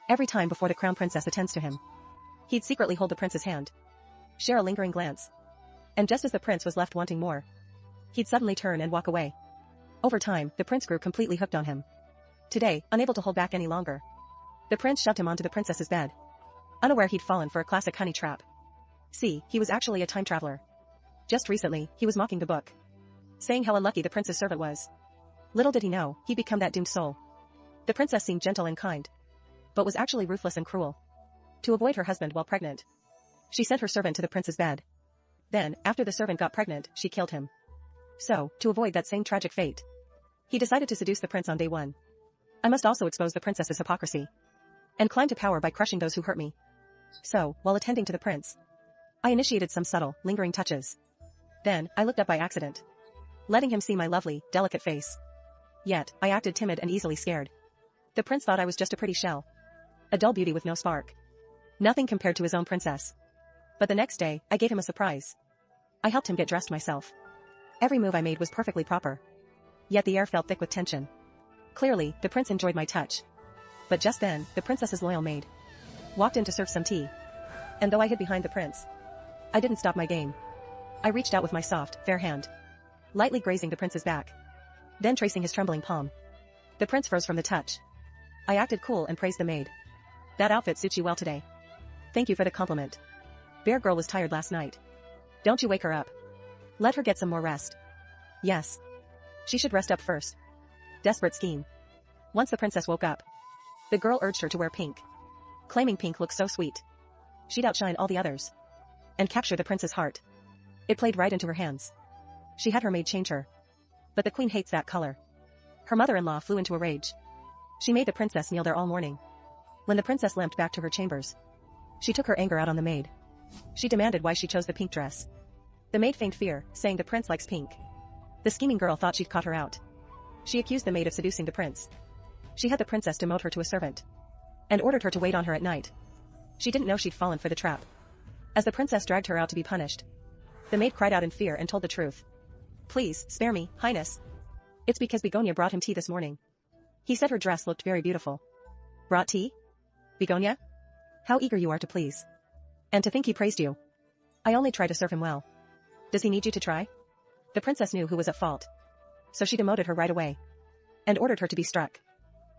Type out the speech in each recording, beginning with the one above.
Every time before the crown princess attends to him, he'd secretly hold the prince's hand, share a lingering glance. And just as the prince was left wanting more, he'd suddenly turn and walk away. Over time, the prince grew completely hooked on him. Today, unable to hold back any longer, the prince shoved him onto the princess's bed, unaware he'd fallen for a classic honey trap. See, he was actually a time traveler. Just recently, he was mocking the book, saying how unlucky the prince's servant was. Little did he know, he'd become that doomed soul. The princess seemed gentle and kind, but was actually ruthless and cruel. To avoid her husband while pregnant, she sent her servant to the prince's bed. Then, after the servant got pregnant, she killed him. So, to avoid that same tragic fate, he decided to seduce the prince on day one. I must also expose the princess's hypocrisy and climb to power by crushing those who hurt me. So, while attending to the prince, I initiated some subtle, lingering touches. Then, I looked up by accident, letting him see my lovely, delicate face. Yet, I acted timid and easily scared. The prince thought I was just a pretty shell, a dull beauty with no spark. Nothing compared to his own princess. But the next day, I gave him a surprise. I helped him get dressed myself. Every move I made was perfectly proper. Yet the air felt thick with tension. Clearly, the prince enjoyed my touch. But just then, the princess's loyal maid walked in to serve some tea. And though I hid behind the prince, I didn't stop my game. I reached out with my soft, fair hand, lightly grazing the prince's back, then tracing his trembling palm. The prince froze from the touch. I acted cool and praised the maid. That outfit suits you well today. Thank you for the compliment. Bear Girl was tired last night. Don't you wake her up. Let her get some more rest. Yes. She should rest up first. Desperate scheme. Once the princess woke up, the girl urged her to wear pink, claiming pink looked so sweet. She'd outshine all the others and capture the prince's heart. It played right into her hands. She had her maid change her. But the queen hates that color. Her mother-in-law flew into a rage. She made the princess kneel there all morning. When the princess limped back to her chambers, she took her anger out on the maid. She demanded why she chose the pink dress. The maid feigned fear, saying the prince likes pink. The scheming girl thought she'd caught her out. She accused the maid of seducing the prince. She had the princess demote her to a servant and ordered her to wait on her at night. She didn't know she'd fallen for the trap. As the princess dragged her out to be punished, the maid cried out in fear and told the truth. Please, spare me, Highness. It's because Begonia brought him tea this morning. He said her dress looked very beautiful. Brought tea? Begonia? How eager you are to please. And to think he praised you. I only try to serve him well. Does he need you to try? The princess knew who was at fault, so she demoted her right away and ordered her to be struck.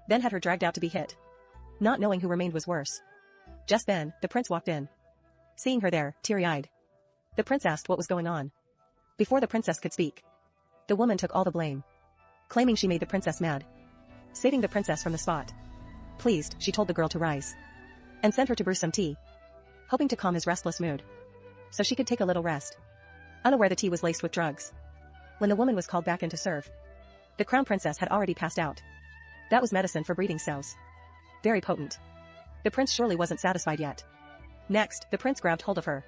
Then had her dragged out to be hit. Not knowing who remained was worse. Just then, the prince walked in. Seeing her there, teary-eyed, the prince asked what was going on. Before the princess could speak, the woman took all the blame, claiming she made the princess mad, saving the princess from the spot. Pleased, she told the girl to rise and sent her to brew some tea, hoping to calm his restless mood so she could take a little rest, unaware the tea was laced with drugs. When the woman was called back in to serve, the crown princess had already passed out. That was medicine for breeding cells. Very potent. The prince surely wasn't satisfied yet. Next, the prince grabbed hold of her.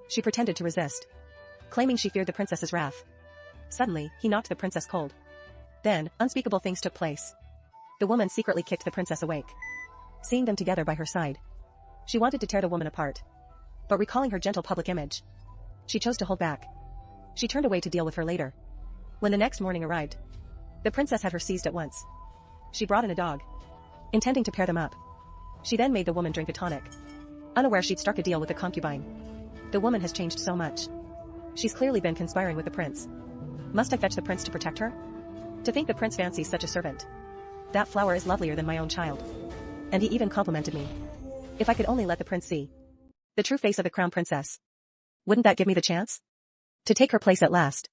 She pretended to resist, claiming she feared the princess's wrath. Suddenly, he knocked the princess cold. Then, unspeakable things took place. The woman secretly kicked the princess awake. Seeing them together by her side, she wanted to tear the woman apart. But recalling her gentle public image, she chose to hold back. She turned away to deal with her later. When the next morning arrived, the princess had her seized at once. She brought in a dog, intending to pair them up. She then made the woman drink a tonic, unaware she'd struck a deal with the concubine. The woman has changed so much. She's clearly been conspiring with the prince. Must I fetch the prince to protect her? To think the prince fancies such a servant. That flower is lovelier than my own child. And he even complimented me. If I could only let the prince see the true face of the crown princess, wouldn't that give me the chance to take her place at last?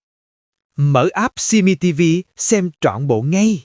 Mở app Simi TV xem trọn bộ ngay.